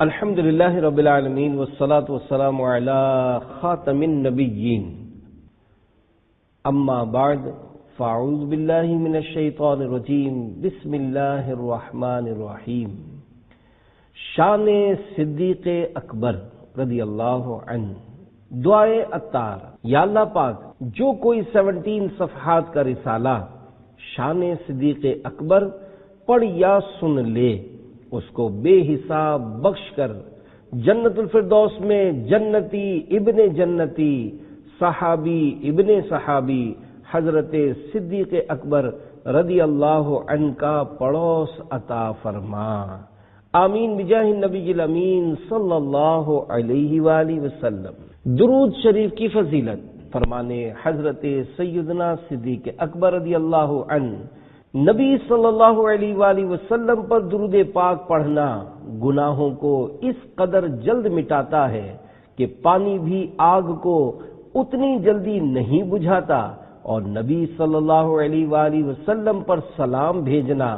الحمد للہ رب العالمین والصلاة والسلام علی خاتم النبیین اما بعد فاعوذ باللہ من الشیطان الرجیم بسم اللہ الرحمن الرحیم۔ شان صدیق اکبر رضی اللہ عنہ، دعائے عطار۔ یا اللہ پاک، جو کوئی 17 صفحات کا رسالہ شان صدیق اکبر پڑھ یا سن لے، اس کو بے حساب بخش کر جنت الفردوس میں جنتی ابن جنتی، صحابی ابن صحابی حضرت صدیق اکبر رضی اللہ عنہ کا پڑوس عطا فرما، آمین بجاہ النبی الامین صلی اللہ علیہ وآلہ وسلم۔ درود شریف کی فضیلت فرمانے حضرت سیدنا صدیق اکبر رضی اللہ عنہ، نبی صلی اللہ علیہ وآلہ وسلم پر درود پاک پڑھنا گناہوں کو اس قدر جلد مٹاتا ہے کہ پانی بھی آگ کو اتنی جلدی نہیں بجھاتا، اور نبی صلی اللہ علیہ وآلہ وسلم پر سلام بھیجنا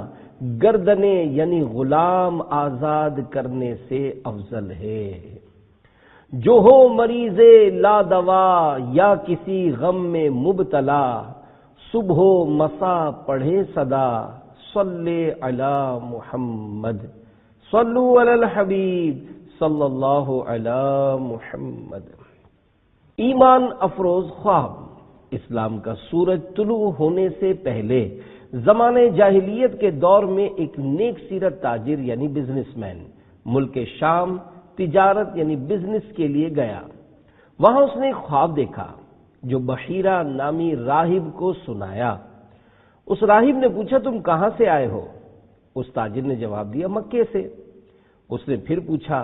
گردنیں یعنی غلام آزاد کرنے سے افضل ہے۔ جو ہو مریض لا دوا یا کسی غم میں مبتلا، صبح و مسا پڑھے صدا صلی علی محمد، صلو علی الحبیب صلی اللہ علی محمد۔ ایمان افروز خواب۔ اسلام کا سورج طلوع ہونے سے پہلے زمانے جاہلیت کے دور میں ایک نیک سیرت تاجر یعنی بزنس مین ملک شام تجارت یعنی بزنس کے لیے گیا۔ وہاں اس نے ایک خواب دیکھا جو بحیرہ نامی راہب کو سنایا۔ اس راہب نے پوچھا، تم کہاں سے آئے ہو؟ اس تاجر نے جواب دیا، مکے سے۔ اس نے پھر پوچھا،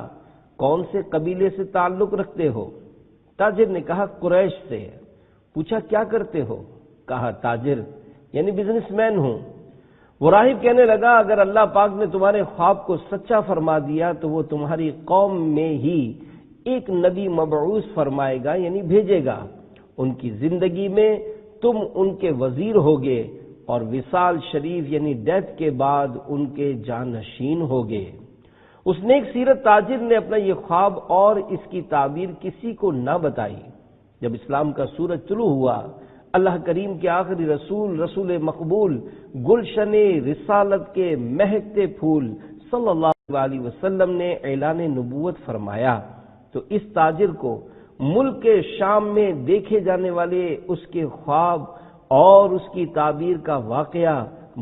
کون سے قبیلے سے تعلق رکھتے ہو؟ تاجر نے کہا، قریش سے۔ پوچھا، کیا کرتے ہو؟ کہا، تاجر یعنی بزنس مین ہوں۔ وہ راہب کہنے لگا، اگر اللہ پاک نے تمہارے خواب کو سچا فرما دیا تو وہ تمہاری قوم میں ہی ایک نبی مبعوث فرمائے گا یعنی بھیجے گا، ان کی زندگی میں تم ان کے وزیر ہوگے اور وصال شریف یعنی ڈیتھ کے بعد ان کے جانشین ہوگے۔ اس نیک سیرت تاجر نے اپنا یہ خواب اور اس کی تعبیر کسی کو نہ بتائی۔ جب اسلام کا سورج طلوع ہوا، اللہ کریم کے آخری رسول مقبول گلشن رسالت کے مہکتے پھول صلی اللہ علیہ وسلم نے اعلان نبوت فرمایا تو اس تاجر کو ملک کے شام میں دیکھے جانے والے اس کے خواب اور اس کی تعبیر کا واقعہ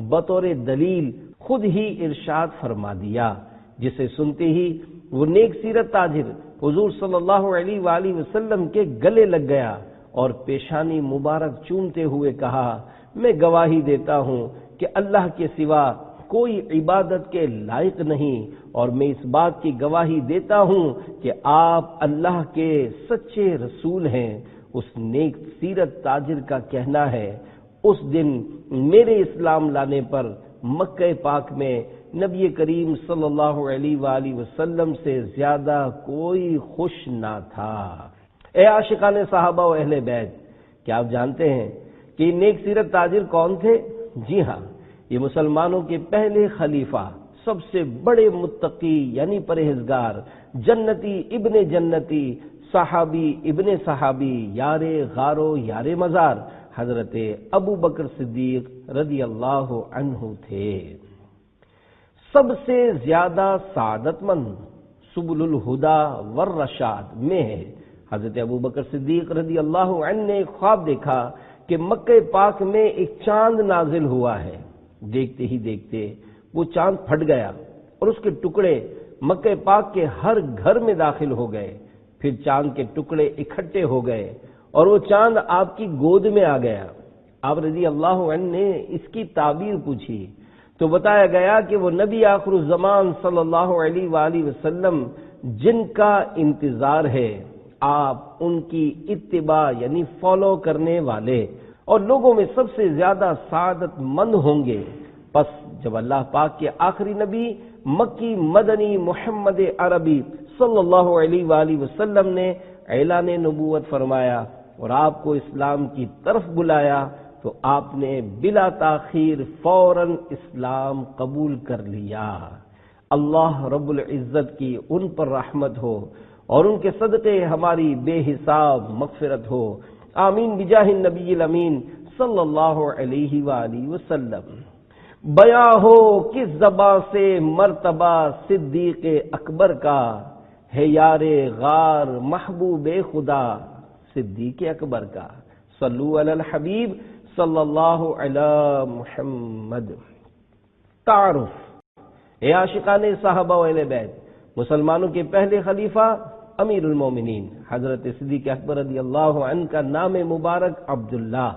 بطور دلیل خود ہی ارشاد فرما دیا، جسے سنتے ہی وہ نیک سیرت تاجر حضور صلی اللہ علیہ وآلہ وسلم کے گلے لگ گیا اور پیشانی مبارک چومتے ہوئے کہا، میں گواہی دیتا ہوں کہ اللہ کے سوا کوئی عبادت کے لائق نہیں، اور میں اس بات کی گواہی دیتا ہوں کہ آپ اللہ کے سچے رسول ہیں۔ اس نیک سیرت تاجر کا کہنا ہے، اس دن میرے اسلام لانے پر مکہ پاک میں نبی کریم صلی اللہ علیہ وآلہ وسلم سے زیادہ کوئی خوش نہ تھا۔ اے عاشقان صحابہ و اہل بیت، کیا آپ جانتے ہیں کہ یہ نیک سیرت تاجر کون تھے؟ جی ہاں، یہ مسلمانوں کے پہلے خلیفہ، سب سے بڑے متقی یعنی پرہیزگار، جنتی ابن جنتی، صحابی ابن صحابی، یار غارو یار مزار حضرت ابو بکر صدیق رضی اللہ عنہ تھے۔ سب سے زیادہ سعادت مند سبل الہدا والرشاد میں ہے۔ حضرت ابو بکر صدیق رضی اللہ عنہ نے ایک خواب دیکھا کہ مکہ پاک میں ایک چاند نازل ہوا ہے۔ دیکھتے ہی دیکھتے وہ چاند پھٹ گیا اور اس کے ٹکڑے مکہ پاک کے ہر گھر میں داخل ہو گئے۔ پھر چاند کے ٹکڑے اکٹھے ہو گئے اور وہ چاند آپ کی گود میں آ گیا۔ آپ رضی اللہ عنہ نے اس کی تعبیر پوچھی تو بتایا گیا کہ وہ نبی آخر الزمان صلی اللہ علیہ وآلہ وسلم جن کا انتظار ہے، آپ ان کی اتباع یعنی فالو کرنے والے اور لوگوں میں سب سے زیادہ سعادت مند ہوں گے۔ پس جب اللہ پاک کے آخری نبی مکی مدنی محمد عربی صلی اللہ علیہ وآلہ وسلم نے اعلان نبوت فرمایا اور آپ کو اسلام کی طرف بلایا تو آپ نے بلا تاخیر فوراً اسلام قبول کر لیا۔ اللہ رب العزت کی ان پر رحمت ہو اور ان کے صدقے ہماری بے حساب مغفرت ہو، آمین بجاہ النبی الامین صلی اللہ علیہ وآلہ وسلم۔ بیاں ہو کس زبان سے مرتبہ صدیق اکبر کا، ہے یار غار محبوب خدا صدیق اکبر کا، صلو علی الحبیب صلی اللہ علی محمد۔ تعارف، اے عاشقان صحابہ و اہل بیت، مسلمانوں کے پہلے خلیفہ امیر المومنین حضرت صدیق اکبر رضی اللہ عنہ کا نام مبارک عبداللہ،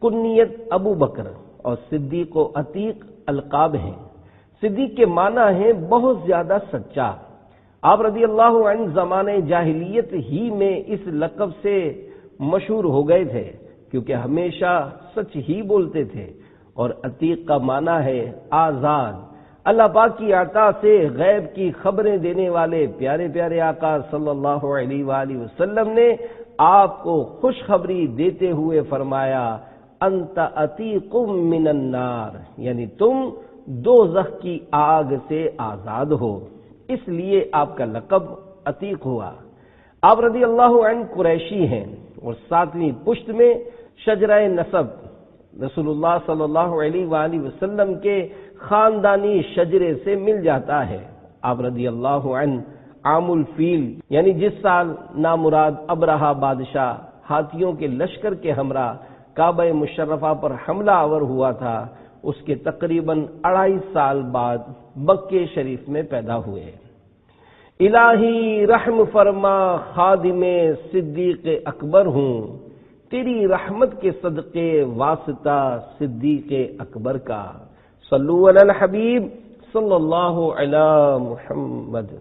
کنیت ابو بکر اور صدیق و عتیق القاب ہیں۔ صدیق کے معنی ہیں بہت زیادہ سچا۔ آپ رضی اللہ عنہ زمانے جاہلیت ہی میں اس لقب سے مشہور ہو گئے تھے کیونکہ ہمیشہ سچ ہی بولتے تھے، اور عتیق کا معنی ہے آزاد۔ اللہ پاک کی عطا سے غیب کی خبریں دینے والے پیارے پیارے آقا صلی اللہ علیہ وآلہ وسلم نے آپ کو خوشخبری دیتے ہوئے فرمایا انت عتیق من النار، یعنی تم دوزخ کی آگ سے آزاد ہو، اس لیے آپ کا لقب عتیق ہوا۔ آپ رضی اللہ عنہ قریشی ہیں اور ساتویں پشت میں شجرہ نسب رسول اللہ صلی اللہ علیہ وآلہ وسلم کے خاندانی شجرے سے مل جاتا ہے۔ آپ رضی اللہ عنہ عام الفیل، یعنی جس سال نامراد ابرہہ بادشاہ ہاتھیوں کے لشکر کے ہمراہ کعبہ مشرفہ پر حملہ آور ہوا تھا، اس کے تقریباً 2.5 سال بعد مکہ شریف میں پیدا ہوئے۔ الہی رحم فرما خادم صدیق اکبر ہوں، تیری رحمت کے صدقے واسطہ صدیق اکبر کا، صلو علی الحبیب صلی اللہ علی محمد۔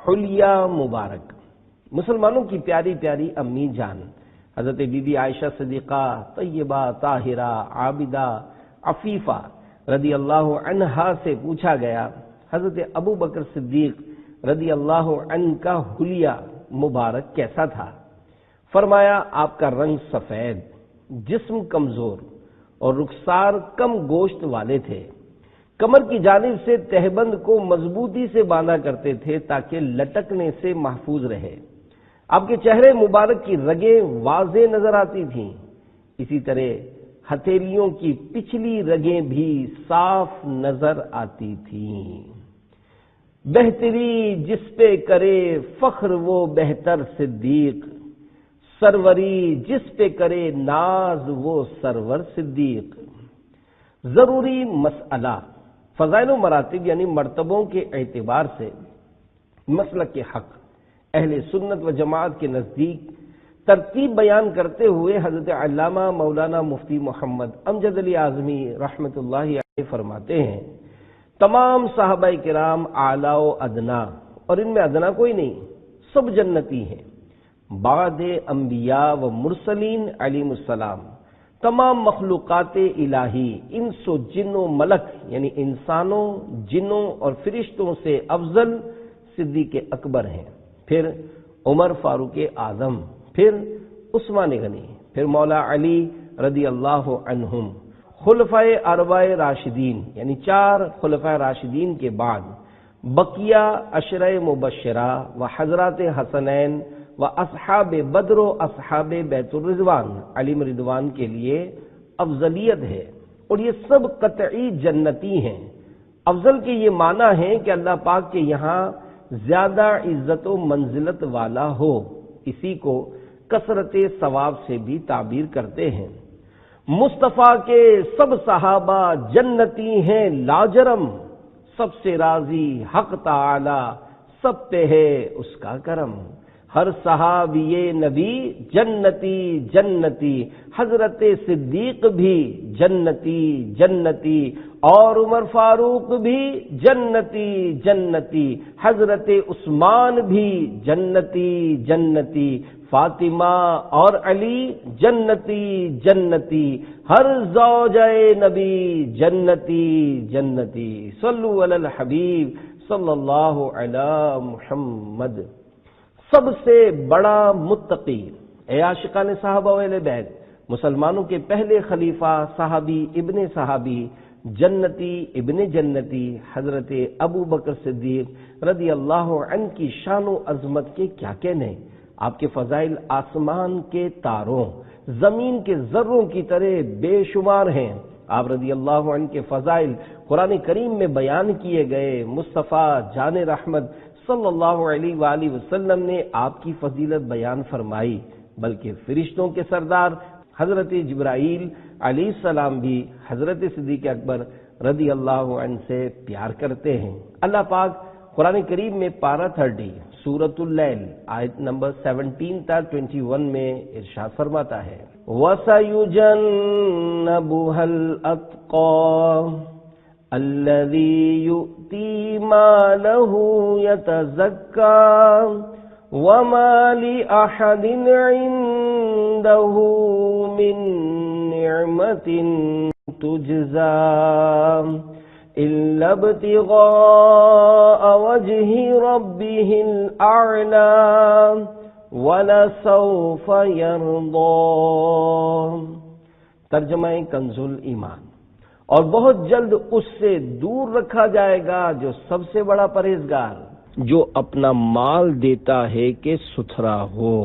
حلیہ مبارک، مسلمانوں کی پیاری پیاری امی جان حضرت بی بی عائشہ صدیقہ طیبہ طاہرہ عابدہ عفیفہ رضی اللہ عنہا سے پوچھا گیا حضرت ابو بکر صدیق رضی اللہ عنہ کا حلیہ مبارک کیسا تھا؟ فرمایا آپ کا رنگ سفید، جسم کمزور اور رخسار کم گوشت والے تھے، کمر کی جانب سے تہبند کو مضبوطی سے باندھا کرتے تھے تاکہ لٹکنے سے محفوظ رہے۔ آپ کے چہرے مبارک کی رگیں واضح نظر آتی تھیں، اسی طرح ہتھیلیوں کی پچھلی رگیں بھی صاف نظر آتی تھیں۔ بہتری جس پہ کرے فخر وہ بہتر صدیق، سروری جس پہ کرے ناز وہ سرور صدیق۔ ضروری مسئلہ، فضائل و مراتب یعنی مرتبوں کے اعتبار سے مسلک کے حق اہل سنت و جماعت کے نزدیک ترتیب بیان کرتے ہوئے حضرت علامہ مولانا مفتی محمد امجد علی اعظمی رحمۃ اللہ علیہ فرماتے ہیں تمام صحابہ کرام اعلیٰ و ادنا، اور ان میں ادنا کوئی نہیں، سب جنتی ہیں، بعد انبیاء و مرسلین علیہم السلام، تمام مخلوقات الہی انس و جن و ملک یعنی انسانوں، جنوں اور فرشتوں سے افضل صدیق اکبر ہیں، پھر عمر فاروق اعظم، پھر عثمان غنی، پھر مولا علی رضی اللہ عنہم، خلفائے اربعہ راشدین یعنی 4 خلفائے راشدین کے بعد بقیہ عشرہ مبشرہ و حضرات حسنین و اصحاب بدر و اصحاب بیت الرضوان علیم رضوان کے لیے افضلیت ہے، اور یہ سب قطعی جنتی ہیں۔ افضل کے یہ معنی ہے کہ اللہ پاک کے یہاں زیادہ عزت و منزلت والا ہو، اسی کو کثرت ثواب سے بھی تعبیر کرتے ہیں۔ مصطفیٰ کے سب صحابہ جنتی ہیں لاجرم، سب سے راضی حق تعالی، سب پہ ہے اس کا کرم۔ ہر صحابی نبی جنتی جنتی، حضرت صدیق بھی جنتی جنتی، اور عمر فاروق بھی جنتی جنتی، حضرت عثمان بھی جنتی جنتی، فاطمہ اور علی جنتی جنتی، ہر زوجہ نبی جنتی جنتی، صلو علی الحبیب صلی اللہ علی محمد۔ سب سے بڑا متقی، اے عاشقان صحابہ و اہل بیت، مسلمانوں کے پہلے خلیفہ صحابی ابن صحابی جنتی ابن جنتی حضرت ابو بکر صدیق رضی اللہ عنہ کی شان و عظمت کے کیا کہنے۔ آپ کے فضائل آسمان کے تاروں، زمین کے ذروں کی طرح بے شمار ہیں۔ آپ رضی اللہ عنہ کے فضائل قرآن کریم میں بیان کیے گئے۔ مصطفیٰ جان رحمت صلی اللہ علیہ وآلہ وسلم نے آپ کی فضیلت بیان فرمائی، بلکہ فرشتوں کے سردار حضرت جبرائیل علیہ السلام بھی حضرت صدیق اکبر رضی اللہ عنہ سے پیار کرتے ہیں۔ اللہ پاک قرآن کریم میں پارہ 30 سورۃ اللیل آیت نمبر 17 تا 21 میں ارشاد فرماتا ہے، وَسَيُجَنَّبُهَا الْأَتْقَى الَّذِي يُؤْتِي مَالَهُ يَتَزَكَّى وَمَا لِأَحَدٍ عِندَهُ مِن نِّعْمَةٍ تُجْزَى إِلَّا ابْتِغَاءَ وَجْهِ رَبِّهِ الْأَعْلَى وَلَسَوْفَ يَرْضَى۔ ترجمہ کنز الایمان۔ اور بہت جلد اس سے دور رکھا جائے گا جو سب سے بڑا پرہیزگار، جو اپنا مال دیتا ہے کہ ستھرا ہو،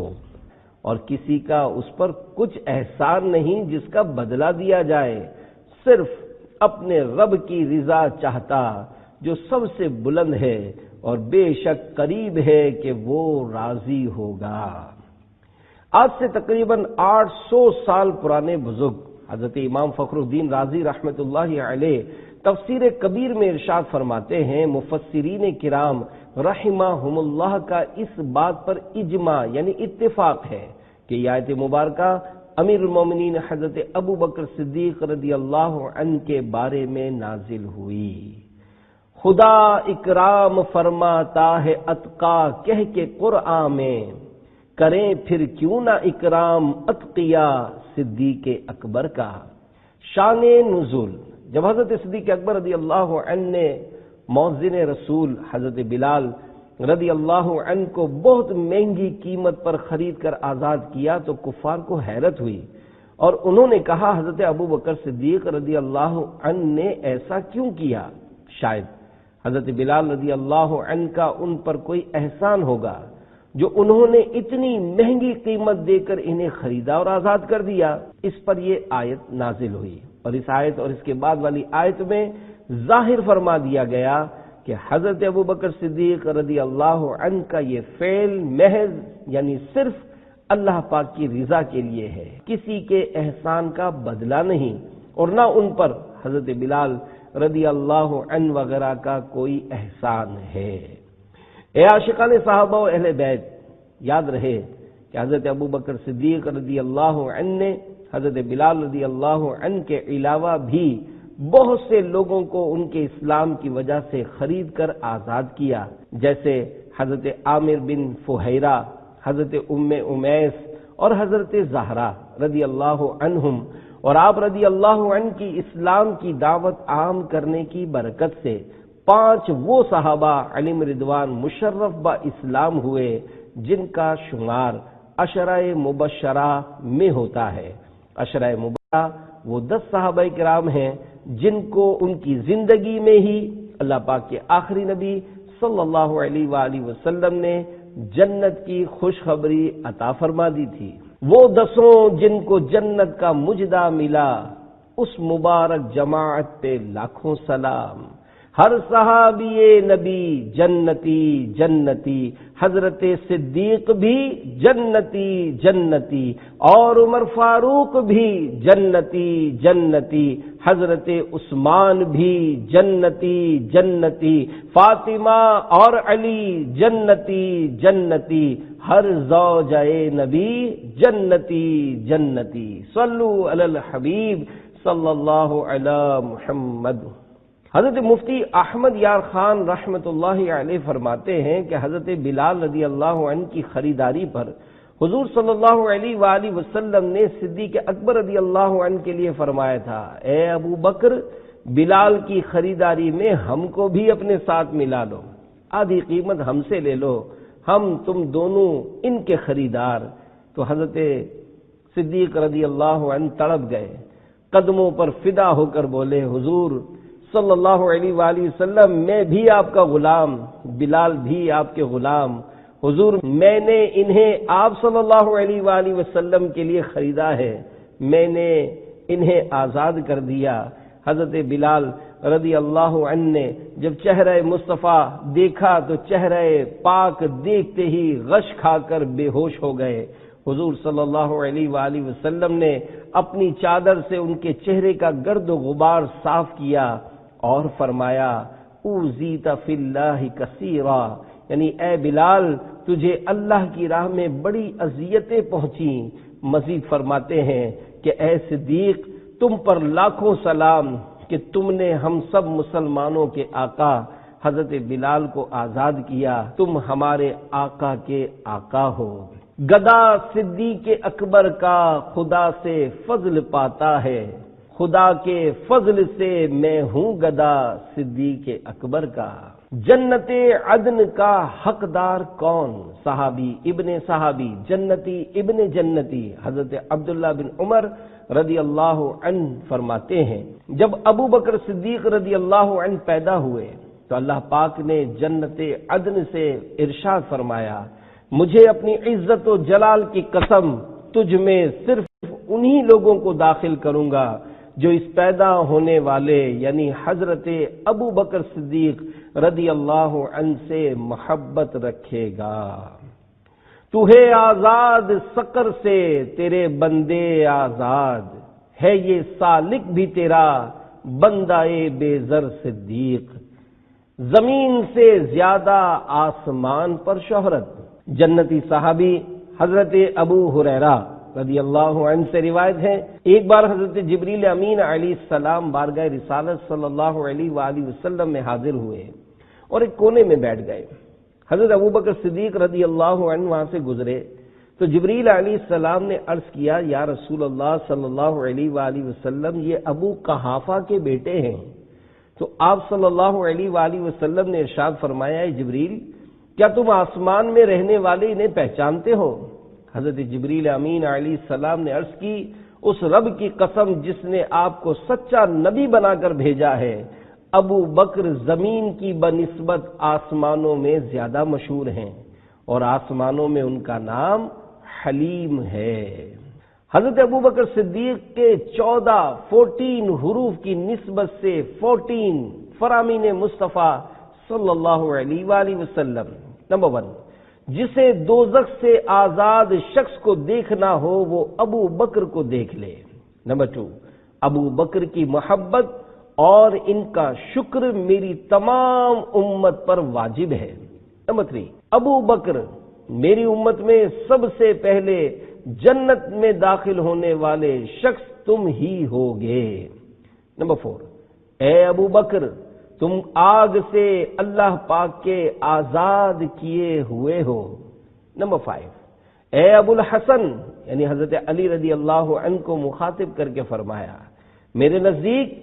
اور کسی کا اس پر کچھ احسان نہیں جس کا بدلہ دیا جائے، صرف اپنے رب کی رضا چاہتا جو سب سے بلند ہے اور بے شک قریب ہے کہ وہ راضی ہوگا۔ آج سے تقریباً 800 سال پرانے بزرگ حضرت امام فخر الدین رازی رحمۃ اللہ علیہ تفسیر کبیر میں ارشاد فرماتے ہیں، مفسرین کرام رحمہم اللہ کا اس بات پر اجماع یعنی اتفاق ہے کہ یہ آیت مبارکہ امیر المومنین حضرت ابو بکر صدیق رضی اللہ عنہ کے بارے میں نازل ہوئی۔ خدا اکرام فرماتا ہے اتقا کہہ کے قرآن میں، کریں پھر کیوں نہ اکرام اتقیا صدیق اکبر کا۔ شان نزول، جب حضرت صدیق اکبر رضی اللہ عنہ نے مؤذن رسول حضرت بلال رضی اللہ عنہ کو بہت مہنگی قیمت پر خرید کر آزاد کیا تو کفار کو حیرت ہوئی، اور انہوں نے کہا حضرت ابو بکر صدیق رضی اللہ عنہ نے ایسا کیوں کیا؟ شاید حضرت بلال رضی اللہ عنہ کا ان پر کوئی احسان ہوگا جو انہوں نے اتنی مہنگی قیمت دے کر انہیں خریدا اور آزاد کر دیا۔ اس پر یہ آیت نازل ہوئی، اور اس آیت اور اس کے بعد والی آیت میں ظاہر فرما دیا گیا کہ حضرت ابو بکر صدیق رضی اللہ عنہ کا یہ فعل محض یعنی صرف اللہ پاک کی رضا کے لیے ہے، کسی کے احسان کا بدلہ نہیں، اور نہ ان پر حضرت بلال رضی اللہ عنہ وغیرہ کا کوئی احسان ہے۔ اے عاشقان صحابہ و اہل بیت، یاد رہے کہ حضرت ابو بکر صدیق رضی اللہ عنہ نے حضرت بلال رضی اللہ عنہ کے علاوہ بھی بہت سے لوگوں کو ان کے اسلام کی وجہ سے خرید کر آزاد کیا، جیسے حضرت عامر بن فہیرہ، حضرت ام امیس اور حضرت زہرا رضی اللہ عنہم۔ اور آپ رضی اللہ عنہ کی اسلام کی دعوت عام کرنے کی برکت سے 5 وہ صحابہ علیہم رضوان مشرف با اسلام ہوئے جن کا شمار عشرہ مبشرہ میں ہوتا ہے۔ عشرہ مبشرہ وہ 10 صحابہ کرام ہیں جن کو ان کی زندگی میں ہی اللہ پاک کے آخری نبی صلی اللہ علیہ وآلہ وسلم نے جنت کی خوشخبری عطا فرما دی تھی۔ وہ 10 جن کو جنت کا مجدہ ملا، اس مبارک جماعت پہ لاکھوں سلام۔ ہر صحابی نبی جنتی جنتی، حضرت صدیق بھی جنتی جنتی، اور عمر فاروق بھی جنتی جنتی، حضرت عثمان بھی جنتی جنتی، فاطمہ اور علی جنتی جنتی، ہر زوجائے نبی جنتی جنتی۔ صلو علی الحبیب صلی اللہ علی محمد۔ حضرت مفتی احمد یار خان رحمۃ اللہ علیہ فرماتے ہیں کہ حضرت بلال رضی اللہ عنہ کی خریداری پر حضور صلی اللہ علیہ وآلہ وسلم نے صدیق اکبر رضی اللہ عنہ کے لیے فرمایا تھا، اے ابو بکر بلال کی خریداری میں ہم کو بھی اپنے ساتھ ملا لو، آدھی قیمت ہم سے لے لو، ہم تم دونوں ان کے خریدار۔ تو حضرت صدیق رضی اللہ عنہ تڑپ گئے، قدموں پر فدا ہو کر بولے حضور صلی اللہ علیہ وآلہ وسلم میں بھی آپ کا غلام، بلال بھی آپ کے غلام، حضور میں نے انہیں آپ صلی اللہ علیہ وآلہ وسلم کے لیے خریدا ہے، میں نے انہیں آزاد کر دیا۔ حضرت بلال رضی اللہ عنہ نے جب چہرہ مصطفیٰ دیکھا تو چہرہ پاک دیکھتے ہی غش کھا کر بے ہوش ہو گئے۔ حضور صلی اللہ علیہ وآلہ وسلم نے اپنی چادر سے ان کے چہرے کا گرد و غبار صاف کیا اور فرمایا اوذیت فی اللہ کثیرا، یعنی اے بلال تجھے اللہ کی راہ میں بڑی اذیتیں پہنچیں۔ مزید فرماتے ہیں کہ اے صدیق تم پر لاکھوں سلام کہ تم نے ہم سب مسلمانوں کے آقا حضرت بلال کو آزاد کیا، تم ہمارے آقا کے آقا ہو۔ گدا صدیق اکبر کا خدا سے فضل پاتا ہے، خدا کے فضل سے میں ہوں گدا صدیق اکبر کا۔ جنت عدن کا حقدار کون؟ صحابی ابن صحابی، جنتی ابن جنتی۔ حضرت عبداللہ بن عمر رضی اللہ عنہ فرماتے ہیں جب ابو بکر صدیق رضی اللہ عنہ پیدا ہوئے تو اللہ پاک نے جنت عدن سے ارشاد فرمایا مجھے اپنی عزت و جلال کی قسم تجھ میں صرف انہی لوگوں کو داخل کروں گا جو اس پیدا ہونے والے یعنی حضرت ابو بکر صدیق رضی اللہ عنہ سے محبت رکھے گا۔ تو ہے آزاد سقر سے تیرے بندے آزاد، ہے یہ سالک بھی تیرا بندہ بے زر صدیق، زمین سے زیادہ آسمان پر شہرت۔ جنتی صحابی حضرت ابو ہریرہ رضی اللہ عنہ سے روایت ہے ایک بار حضرت جبریل امین علیہ السلام بارگاہ رسالت صلی اللہ علیہ وآلہ وسلم میں حاضر ہوئے اور ایک کونے میں بیٹھ گئے۔ حضرت ابو بکر صدیق رضی اللہ عنہ وہاں سے گزرے تو جبریل علیہ السلام نے عرض کیا یا رسول اللہ صلی اللہ علیہ وآلہ وسلم یہ ابو قحافہ کے بیٹے ہیں۔ تو آپ صلی اللہ علیہ وآلہ وسلم نے ارشاد فرمایا اے جبریل کیا تم آسمان میں رہنے والے انہیں پہچانتے ہو؟ حضرت جبریل امین علیہ السلام نے عرض کی اس رب کی قسم جس نے آپ کو سچا نبی بنا کر بھیجا ہے، ابو بکر زمین کی بنسبت آسمانوں میں زیادہ مشہور ہیں اور آسمانوں میں ان کا نام حلیم ہے۔ حضرت ابو بکر صدیق کے 14 حروف کی نسبت سے 14 فرامین مصطفیٰ صلی اللہ علیہ وآلہ وسلم۔ نمبر 1 جسے دوزخ سے آزاد شخص کو دیکھنا ہو وہ ابو بکر کو دیکھ لے۔ نمبر 2 ابو بکر کی محبت اور ان کا شکر میری تمام امت پر واجب ہے۔ نمبر 3 ابو بکر میری امت میں سب سے پہلے جنت میں داخل ہونے والے شخص تم ہی ہوگے۔ نمبر 4 اے ابو بکر تم آگ سے اللہ پاک کے آزاد کیے ہوئے ہو۔ نمبر 5 اے ابو الحسن یعنی حضرت علی رضی اللہ عنہ کو مخاطب کر کے فرمایا میرے نزدیک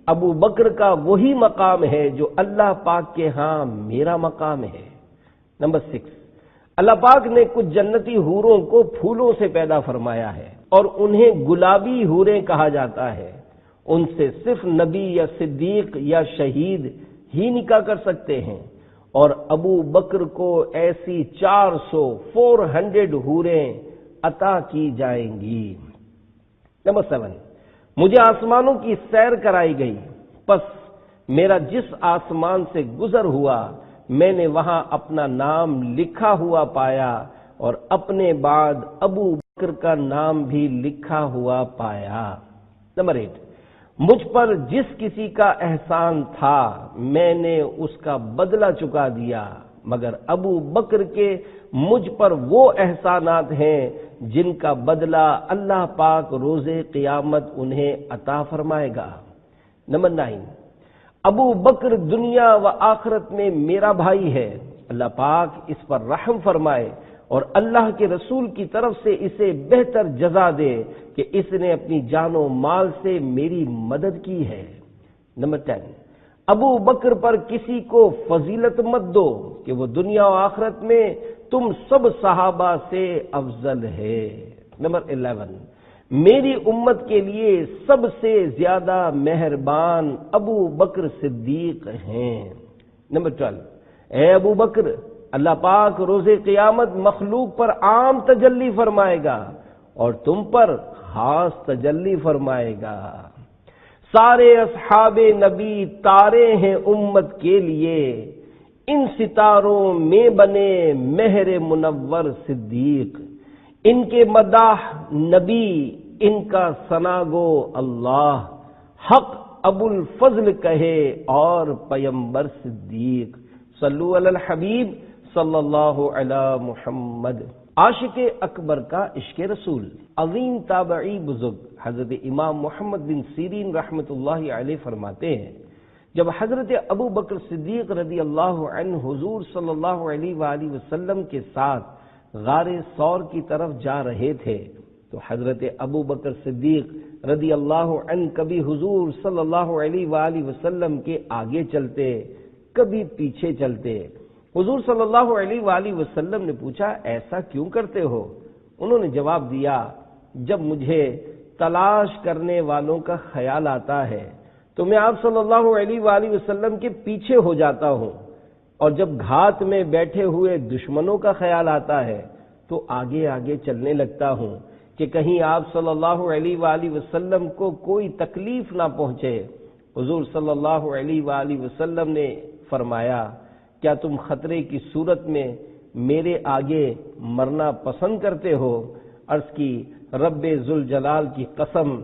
ابو بکر کا وہی مقام ہے جو اللہ پاک کے ہاں میرا مقام ہے۔ نمبر 6 اللہ پاک نے کچھ جنتی حوروں کو پھولوں سے پیدا فرمایا ہے اور انہیں گلابی حوریں کہا جاتا ہے، ان سے صرف نبی یا صدیق یا شہید ہی نکاح کر سکتے ہیں اور ابو بکر کو ایسی 400 حوریں عطا کی جائیں گی۔ نمبر 7 مجھے آسمانوں کی سیر کرائی گئی، پس میرا جس آسمان سے گزر ہوا میں نے وہاں اپنا نام لکھا ہوا پایا اور اپنے بعد ابو بکر کا نام بھی لکھا ہوا پایا۔ نمبر 8 مجھ پر جس کسی کا احسان تھا میں نے اس کا بدلہ چکا دیا، مگر ابو بکر کے مجھ پر وہ احسانات ہیں جن کا بدلہ اللہ پاک روز قیامت انہیں عطا فرمائے گا۔ نمبر 9 ابو بکر دنیا و آخرت میں میرا بھائی ہے، اللہ پاک اس پر رحم فرمائے اور اللہ کے رسول کی طرف سے اسے بہتر جزا دے کہ اس نے اپنی جان و مال سے میری مدد کی ہے۔ نمبر 10 ابو بکر پر کسی کو فضیلت مت دو کہ وہ دنیا و آخرت میں تم سب صحابہ سے افضل ہے۔ نمبر 11 میری امت کے لیے سب سے زیادہ مہربان ابو بکر صدیق ہیں۔ نمبر 12، اے ابو بکر، اللہ پاک روز قیامت مخلوق پر عام تجلی فرمائے گا اور تم پر خاص تجلی فرمائے گا۔ سارے اصحاب نبی تارے ہیں امت کے لیے، ان ستاروں میں بنے مہر منور صدیق، ان کے مداح نبی، ان کا ثناگو اللہ، حق ابو الفضل کہے اور پیمبر صدیق۔ صلو علی الحبیب صلی اللہ علی محمد۔ عاشق اکبر کا عشق رسول، عظیم تابعی بزرگ حضرت امام محمد بن سیرین رحمۃ اللہ علیہ فرماتے ہیں، جب حضرت ابو بکر صدیق رضی اللہ عنہ حضور صلی اللہ علیہ وآلہ وسلم کے ساتھ غار ثور کی طرف جا رہے تھے تو حضرت ابو بکر صدیق رضی اللہ عنہ کبھی حضور صلی اللہ علیہ وآلہ وسلم کے آگے چلتے، کبھی پیچھے چلتے۔ حضور صلی اللہ علیہ وآلہ وسلم نے پوچھا، ایسا کیوں کرتے ہو؟ انہوں نے جواب دیا، جب مجھے تلاش کرنے والوں کا خیال آتا ہے تو میں آپ صلی اللہ علیہ وآلہ وسلم کے پیچھے ہو جاتا ہوں، اور جب گھات میں بیٹھے ہوئے دشمنوں کا خیال آتا ہے تو آگے آگے چلنے لگتا ہوں کہ کہیں آپ صلی اللہ علیہ وآلہ وسلم کو کوئی تکلیف نہ پہنچے۔ حضور صلی اللہ علیہ وآلہ وسلم نے فرمایا، کیا تم خطرے کی صورت میں میرے آگے مرنا پسند کرتے ہو؟ عرض کی، رب ذوالجلال کی قسم،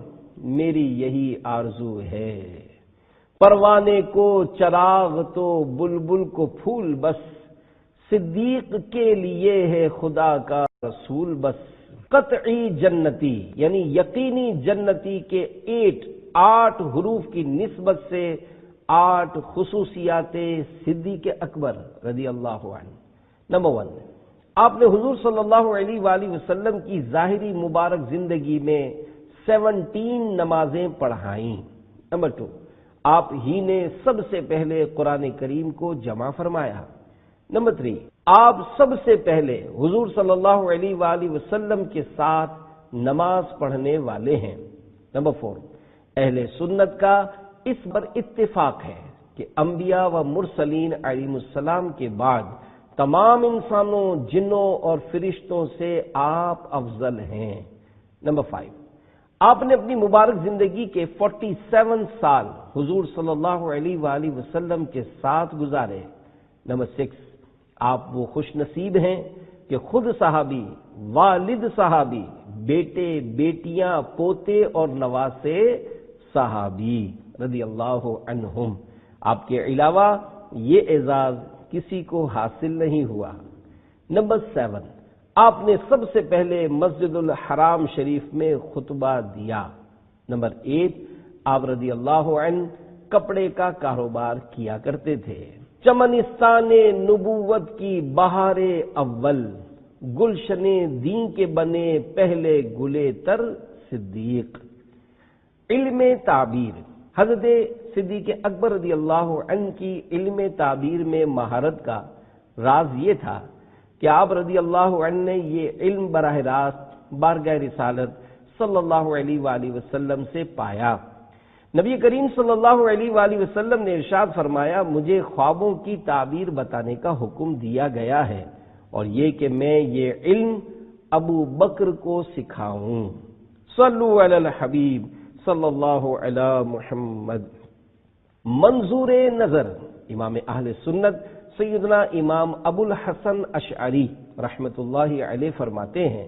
میری یہی آرزو ہے۔ پروانے کو چراغ تو بلبل کو پھول، بس صدیق کے لیے ہے خدا کا رسول بس۔ قطعی جنتی یعنی یقینی جنتی کے 8 حروف کی نسبت سے 8 خصوصیات صدیق اکبر رضی اللہ عنہ۔ نمبر 1، آپ نے حضور صلی اللہ علیہ وآلہ وسلم کی ظاہری مبارک زندگی میں 17 نمازیں پڑھائیں۔ نمبر 2، آپ ہی نے سب سے پہلے قرآن کریم کو جمع فرمایا۔ نمبر 3، آپ سب سے پہلے حضور صلی اللہ علیہ وآلہ وسلم کے ساتھ نماز پڑھنے والے ہیں۔ نمبر 4، اہل سنت کا اس پر اتفاق ہے کہ انبیاء و مرسلین علیہ السلام کے بعد تمام انسانوں، جنوں اور فرشتوں سے آپ افضل ہیں۔ نمبر 5، آپ نے اپنی مبارک زندگی کے 47 سال حضور صلی اللہ علیہ وآلہ وسلم کے ساتھ گزارے۔ نمبر 6، آپ وہ خوش نصیب ہیں کہ خود صحابی، والد صحابی، بیٹے، بیٹیاں، پوتے اور نواسے صحابی رضی اللہ عنہم۔ آپ کے علاوہ یہ اعزاز کسی کو حاصل نہیں ہوا۔ نمبر 7، آپ نے سب سے پہلے مسجد الحرام شریف میں خطبہ دیا۔ نمبر 8، آپ رضی اللہ عنہ کپڑے کا کاروبار کیا کرتے تھے۔ چمنستان نبوت کی بہار اول، گلشن دین کے بنے پہلے گلے تر صدیق۔ علم تعبیر، حضرت صدیق اکبر رضی اللہ عنہ کی علم تعبیر میں مہارت کا راز یہ تھا کہ آپ رضی اللہ عنہ نے یہ علم براہ راست بارگاہ رسالت صلی اللہ علیہ وآلہ وسلم سے پایا۔ نبی کریم صلی اللہ علیہ وآلہ وسلم نے ارشاد فرمایا، مجھے خوابوں کی تعبیر بتانے کا حکم دیا گیا ہے، اور یہ کہ میں یہ علم ابو بکر کو سکھاؤں۔ صلو علی الحبیب صلی اللہ علی محمد۔ منظور نظر، امام اہل سنت سیدنا امام ابو الحسن اشعری رحمۃ اللہ علیہ فرماتے ہیں،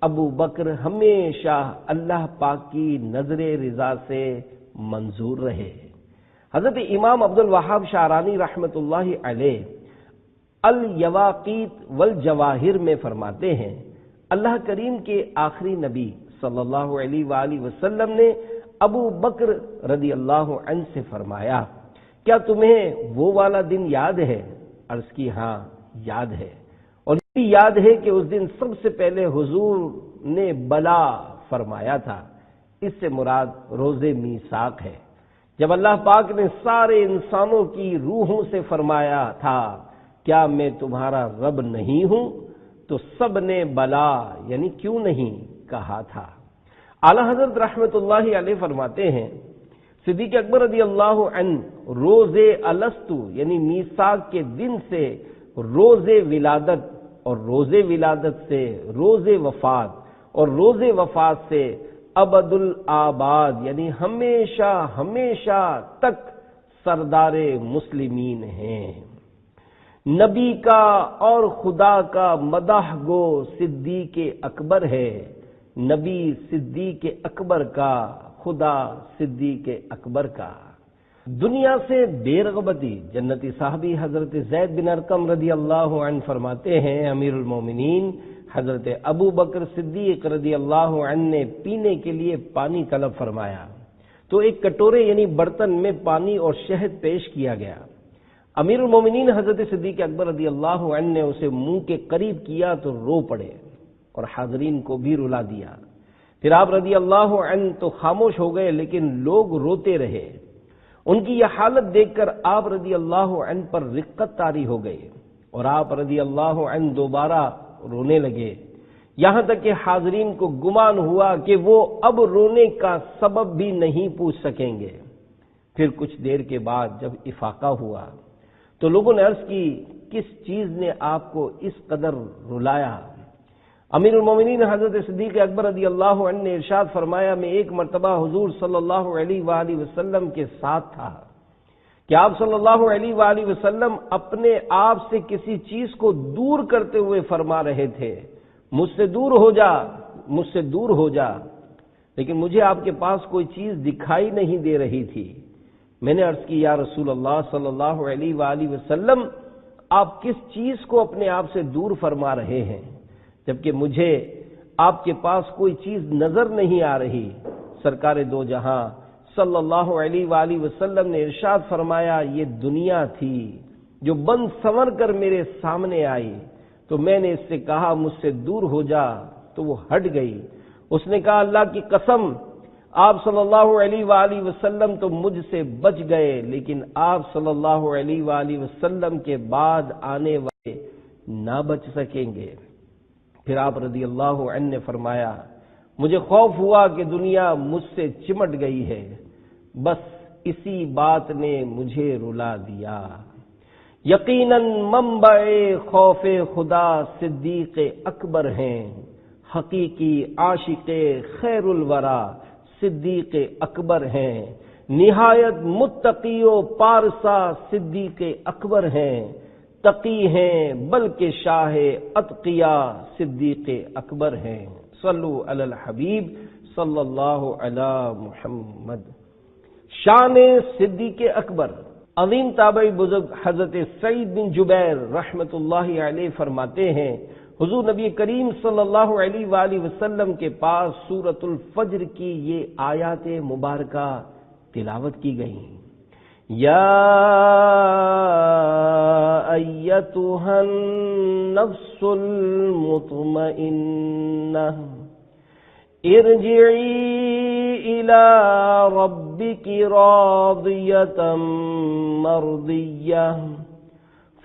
ابو بکر ہمیشہ اللہ پاک کی نظر رضا سے منظور رہے۔ حضرت امام عبد الوہاب شعرانی رحمۃ اللہ علیہ الیواقیت والجواہر میں فرماتے ہیں، اللہ کریم کے آخری نبی صلی اللہ علیہ وآلہ وسلم نے ابو بکر رضی اللہ عنہ سے فرمایا، کیا تمہیں وہ والا دن یاد ہے؟ عرض کی، ہاں یاد ہے، اور یہ یاد ہے کہ اس دن سب سے پہلے حضور نے بلا فرمایا تھا۔ اس سے مراد روز میثاق ہے، جب اللہ پاک نے سارے انسانوں کی روحوں سے فرمایا تھا، کیا میں تمہارا رب نہیں ہوں؟ تو سب نے بلا یعنی کیوں نہیں کہا تھا۔ اعلی حضرت رحمت اللہ علیہ فرماتے ہیں صدیق اکبر رضی اللہ عنہ روز الستو یعنی میثاق کے دن سے روز ولادت اور روز ولادت سے روز وفات اور روز وفات سے ابد الآباد یعنی ہمیشہ ہمیشہ تک سردار مسلمین ہیں۔ نبی کا اور خدا کا مدح گو صدیق اکبر ہے، نبی صدیق اکبر کا، خدا صدیق اکبر کا۔ دنیا سے بے رغبتی جنتی صحابی حضرت زید بن ارقم رضی اللہ عنہ فرماتے ہیں امیر المومنین حضرت ابو بکر صدیق رضی اللہ عنہ نے پینے کے لیے پانی طلب فرمایا تو ایک کٹورے یعنی برتن میں پانی اور شہد پیش کیا گیا۔ امیر المومنین حضرت صدیق اکبر رضی اللہ عنہ نے اسے منہ کے قریب کیا تو رو پڑے اور حاضرین کو بھی رلا دیا۔ پھر آپ رضی اللہ عنہ تو خاموش ہو گئے لیکن لوگ روتے رہے۔ ان کی یہ حالت دیکھ کر آپ رضی اللہ عنہ پر رقت طاری ہو گئی اور آپ رضی اللہ عنہ دوبارہ رونے لگے، یہاں تک کہ حاضرین کو گمان ہوا کہ وہ اب رونے کا سبب بھی نہیں پوچھ سکیں گے۔ پھر کچھ دیر کے بعد جب افاقہ ہوا تو لوگوں نے عرض کی کس چیز نے آپ کو اس قدر رلایا؟ امیر المومنین حضرت صدیق اکبر رضی اللہ عنہ نے ارشاد فرمایا میں ایک مرتبہ حضور صلی اللہ علیہ وآلہ وسلم کے ساتھ تھا کہ آپ صلی اللہ علیہ وآلہ وسلم اپنے آپ سے کسی چیز کو دور کرتے ہوئے فرما رہے تھے مجھ سے دور ہو جا، مجھ سے دور ہو جا، لیکن مجھے آپ کے پاس کوئی چیز دکھائی نہیں دے رہی تھی۔ میں نے عرض کی یا رسول اللہ صلی اللہ علیہ وآلہ وسلم آپ کس چیز کو اپنے آپ سے دور فرما رہے ہیں جبکہ مجھے آپ کے پاس کوئی چیز نظر نہیں آ رہی؟ سرکار دو جہاں صلی اللہ علیہ وآلہ وسلم نے ارشاد فرمایا یہ دنیا تھی جو بن سنور کر میرے سامنے آئی تو میں نے اس سے کہا مجھ سے دور ہو جا تو وہ ہٹ گئی۔ اس نے کہا اللہ کی قسم آپ صلی اللہ علیہ وآلہ وسلم تو مجھ سے بچ گئے لیکن آپ صلی اللہ علیہ وآلہ وسلم کے بعد آنے والے نہ بچ سکیں گے۔ پھر آپ رضی اللہ عنہ نے فرمایا مجھے خوف ہوا کہ دنیا مجھ سے چمٹ گئی ہے، بس اسی بات نے مجھے رلا دیا۔ یقیناً منبع خوف خدا صدیق اکبر ہیں، حقیقی عاشق خیر الورا صدیق اکبر ہیں، نہایت متقی و پارسا صدیق اکبر ہیں، تقی ہیں بلکہ شاہ اتقیا صدیق اکبر ہیں۔ صلو علی الحبیب صلی اللہ علی محمد۔ شان صدیق اکبر۔ عظیم تابعی بزرگ حضرت سعید بن جبیر رحمت اللہ علیہ فرماتے ہیں حضور نبی کریم صلی اللہ علیہ وآلہ وسلم کے پاس سورۃ الفجر کی یہ آیات مبارکہ تلاوت کی گئی۔ یا ایتھا النفس المطمئنہ ارجعی الی ربک راضیۃ مرضیہ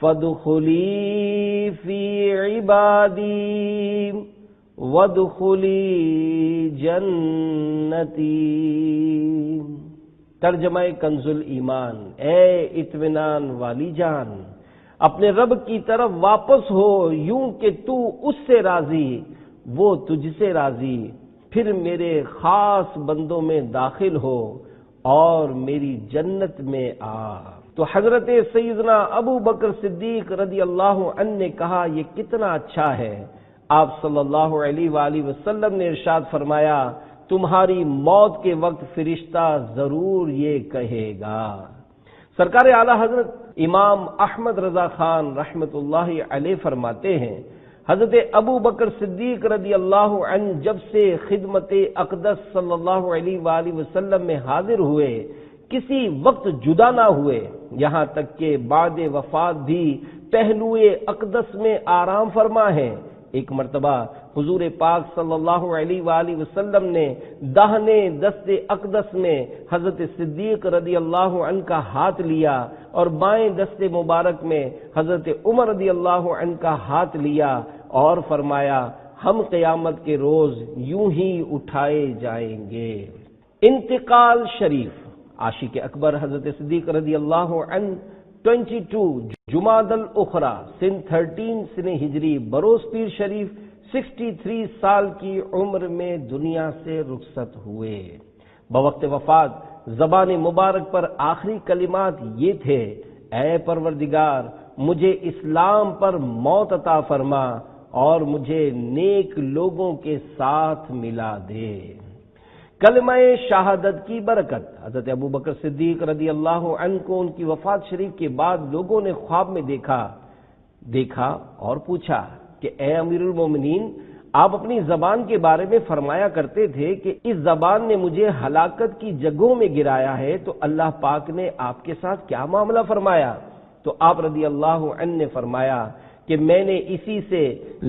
فادخلی فی عبادی وادخلی جنتی۔ ترجمہ کنز الایمان، اے اطمینان والی جان اپنے رب کی طرف واپس ہو یوں کہ تو اس سے راضی وہ تجھ سے راضی، پھر میرے خاص بندوں میں داخل ہو اور میری جنت میں آ۔ تو حضرت سیدنا ابو بکر صدیق رضی اللہ عنہ نے کہا یہ کتنا اچھا ہے۔ آپ صلی اللہ علیہ وآلہ وسلم نے ارشاد فرمایا تمہاری موت کے وقت فرشتہ ضرور یہ کہے گا۔ سرکار اعلی حضرت امام احمد رضا خان رحمت اللہ علیہ فرماتے ہیں حضرت ابو بکر صدیق رضی اللہ عنہ جب سے خدمت اقدس صلی اللہ علیہ وآلہ وسلم میں حاضر ہوئے کسی وقت جدا نہ ہوئے، یہاں تک کہ بعد وفات بھی پہلو اقدس میں آرام فرما ہے۔ ایک مرتبہ حضور پاک صلی اللہ علیہ وآلہ وسلم نے داہنے دست اقدس میں حضرت صدیق رضی اللہ عنہ کا ہاتھ لیا اور بائیں دست مبارک میں حضرت عمر رضی اللہ عنہ کا ہاتھ لیا اور فرمایا ہم قیامت کے روز یوں ہی اٹھائے جائیں گے۔ انتقال شریف عاشق اکبر حضرت صدیق رضی اللہ عنہ 22 جمادی الاخری سن 13 سن ہجری بروز پیر شریف 63 سال کی عمر میں دنیا سے رخصت ہوئے۔ بوقت وفات زبان مبارک پر آخری کلمات یہ تھے: اے پروردگار، مجھے اسلام پر موت عطا فرما اور مجھے نیک لوگوں کے ساتھ ملا دے۔ کلمہ شہادت کی برکت حضرت ابوبکر صدیق رضی اللہ عنہ کو ان کی وفات شریف کے بعد لوگوں نے خواب میں دیکھا اور پوچھا کہ اے امیر المومنین، آپ اپنی زبان کے بارے میں فرمایا کرتے تھے کہ اس زبان نے مجھے ہلاکت کی جگہوں میں گرایا ہے، تو اللہ پاک نے آپ کے ساتھ کیا معاملہ فرمایا؟ تو آپ رضی اللہ عنہ نے فرمایا کہ میں نے اسی سے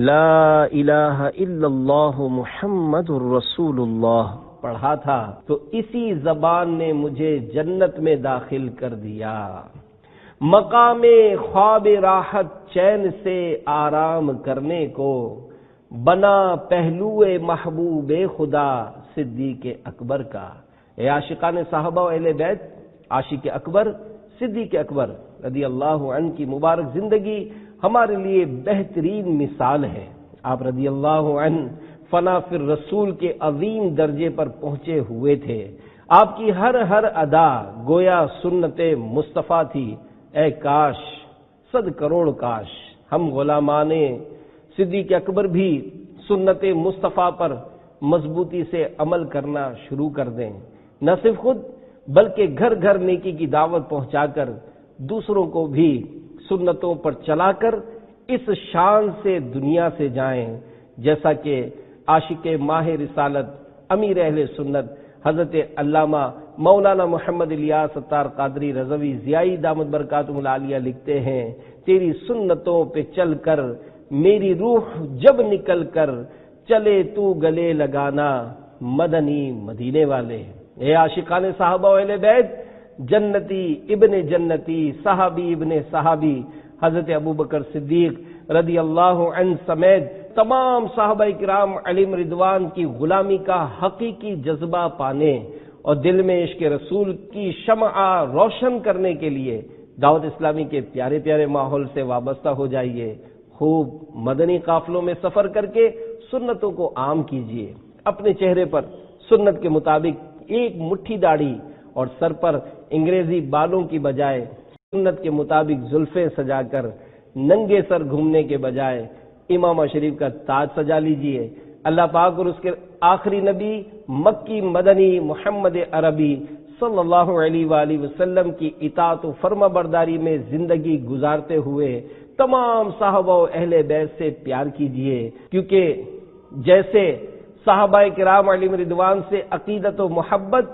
لا الہ الا اللہ محمد الرسول اللہ پڑھا تھا، تو اسی زبان نے مجھے جنت میں داخل کر دیا۔ مقام خواب راحت چین سے آرام کرنے کو بنا پہلو محبوب خدا صدیق اکبر کا۔ اے عاشقان صحابہ و اہل بیت، عاشق اکبر صدیق اکبر رضی اللہ عنہ کی مبارک زندگی ہمارے لیے بہترین مثال ہے۔ آپ رضی اللہ عنہ فنا فی الرسول کے عظیم درجے پر پہنچے ہوئے تھے۔ آپ کی ہر ادا گویا سنت مصطفیٰ تھی۔ اے کاش، 100 کروڑ کاش ہم غلامان صدیق اکبر بھی سنت مصطفیٰ پر مضبوطی سے عمل کرنا شروع کر دیں، نہ صرف خود بلکہ گھر گھر نیکی کی دعوت پہنچا کر دوسروں کو بھی سنتوں پر چلا کر اس شان سے دنیا سے جائیں جیسا کہ عاشق ماہ رسالت امیر اہل سنت حضرت علامہ مولانا محمد الیاس ستار قادری رضوی ضیائی دامت برکاتہم العالیہ لکھتے ہیں: تیری سنتوں پہ چل کر میری روح جب نکل کر چلے تو گلے لگانا مدنی مدینے والے۔ اے عاشقان صحابہ و اہل بیت، جنتی ابن جنتی، صحابی ابن صحابی حضرت ابوبکر صدیق رضی اللہ عنہ سمیت تمام صحابہ کرام علیہم رضوان کی غلامی کا حقیقی جذبہ پانے اور دل میں عشق رسول کی شمع روشن کرنے کے لیے دعوت اسلامی کے پیارے پیارے ماحول سے وابستہ ہو جائیے۔ خوب مدنی قافلوں میں سفر کر کے سنتوں کو عام کیجیے۔ اپنے چہرے پر سنت کے مطابق ایک مٹھی داڑھی اور سر پر انگریزی بالوں کی بجائے سنت کے مطابق زلفیں سجا کر ننگے سر گھومنے کے بجائے امامہ شریف کا تاج سجا لیجئے۔ اللہ پاک اور اس کے آخری نبی مکی مدنی محمد عربی صلی اللہ علیہ وآلہ وسلم کی اطاعت و فرما برداری میں زندگی گزارتے ہوئے تمام صحابہ و اہل بیت سے پیار کیجئے، کیونکہ جیسے صحابہ کرام علیہم رضوان سے عقیدت و محبت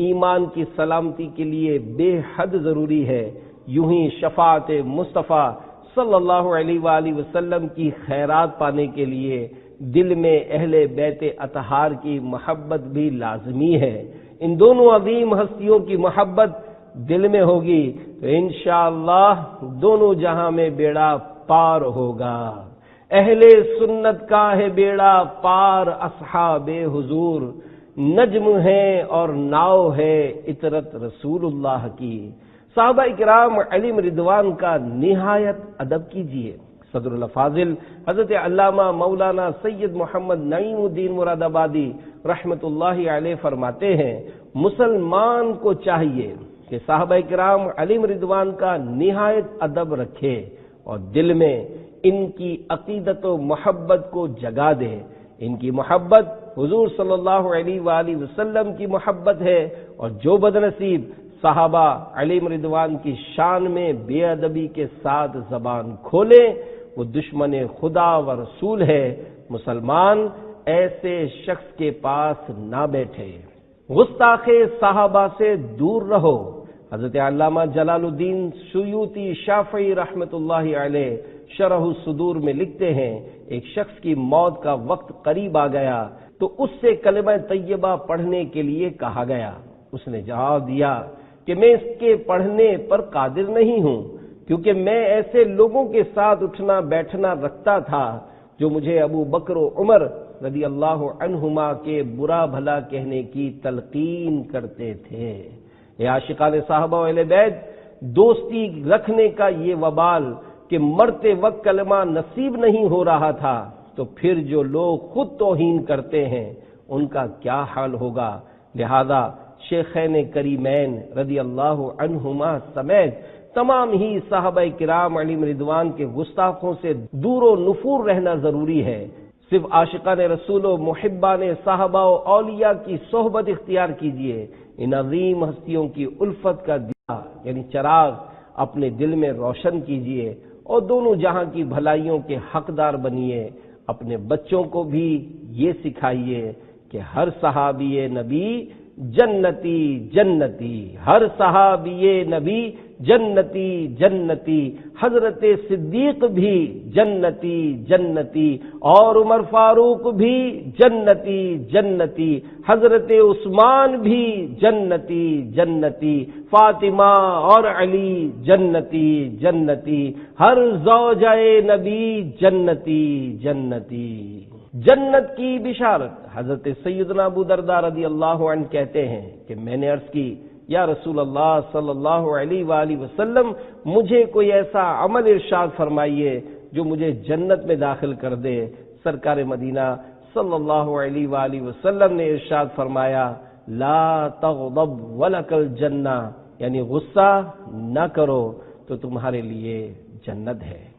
ایمان کی سلامتی کے لیے بے حد ضروری ہے، یوں ہی شفاعت مصطفیٰ صلی اللہ علیہ وآلہ وسلم کی خیرات پانے کے لیے دل میں اہل بیت اطہار کی محبت بھی لازمی ہے۔ ان دونوں عظیم ہستیوں کی محبت دل میں ہوگی تو انشاءاللہ دونوں جہاں میں بیڑا پار ہوگا۔ اہل سنت کا ہے بیڑا پار اصحاب حضور، نجم ہے اور ناؤ ہے اطرت رسول اللہ کی۔ صحابہ کرام علیہم رضوان کا نہایت ادب کیجیے۔ صدر الافاضل حضرت علامہ مولانا سید محمد نعیم الدین مراد آبادی رحمت اللہ علیہ فرماتے ہیں، مسلمان کو چاہیے کہ صحابہ کرام علیہم رضوان کا نہایت ادب رکھے اور دل میں ان کی عقیدت و محبت کو جگا دے۔ ان کی محبت حضور صلی اللہ علیہ وآلہ وسلم کی محبت ہے، اور جو بدنصیب صحابہ علیہم رضوان کی شان میں بے ادبی کے ساتھ زبان کھولے وہ دشمن خدا و رسول ہے۔ مسلمان ایسے شخص کے پاس نہ بیٹھے۔ گستاخ صحابہ سے دور رہو۔ حضرت علامہ جلال الدین سیوطی شافعی رحمت اللہ علیہ شرح الصدور میں لکھتے ہیں، ایک شخص کی موت کا وقت قریب آ گیا تو اس سے کلمہ طیبہ پڑھنے کے لیے کہا گیا۔ اس نے جواب دیا کہ میں اس کے پڑھنے پر قادر نہیں ہوں، کیونکہ میں ایسے لوگوں کے ساتھ اٹھنا بیٹھنا رکھتا تھا جو مجھے ابو بکر و عمر رضی اللہ عنہما کے برا بھلا کہنے کی تلقین کرتے تھے۔ اے عاشقان صحابہ و اہل بیت، دوستی رکھنے کا یہ وبال کہ مرتے وقت کلمہ نصیب نہیں ہو رہا تھا، تو پھر جو لوگ خود توہین کرتے ہیں ان کا کیا حال ہوگا۔ لہذا شیخین کریمین رضی اللہ عنہما سمیت تمام ہی صحابہ کرام علیہم رضوان کے گستاخوں سے دور و نفور رہنا ضروری ہے۔ صرف عاشقان رسول و محبان صحابہ و اولیاء کی صحبت اختیار کیجیے۔ ان عظیم ہستیوں کی الفت کا دیا یعنی چراغ اپنے دل میں روشن کیجیے اور دونوں جہاں کی بھلائیوں کے حقدار بنیے۔ اپنے بچوں کو بھی یہ سکھائیے کہ ہر صحابی نبی جنتی جنتی، ہر صحابی نبی جنتی جنتی، حضرت صدیق بھی جنتی جنتی، اور عمر فاروق بھی جنتی جنتی، حضرت عثمان بھی جنتی جنتی، فاطمہ اور علی جنتی جنتی، ہر زوجہ نبی جنتی جنتی۔ جنت کی بشارت۔ حضرت سیدنا ابو درداء رضی اللہ عنہ کہتے ہیں کہ میں نے عرض کی، یا رسول اللہ صلی اللہ علیہ وآلہ وسلم، مجھے کوئی ایسا عمل ارشاد فرمائیے جو مجھے جنت میں داخل کر دے۔ سرکار مدینہ صلی اللہ علیہ وآلہ وسلم نے ارشاد فرمایا، لا تغضب ولک الجنہ، یعنی غصہ نہ کرو تو تمہارے لیے جنت ہے۔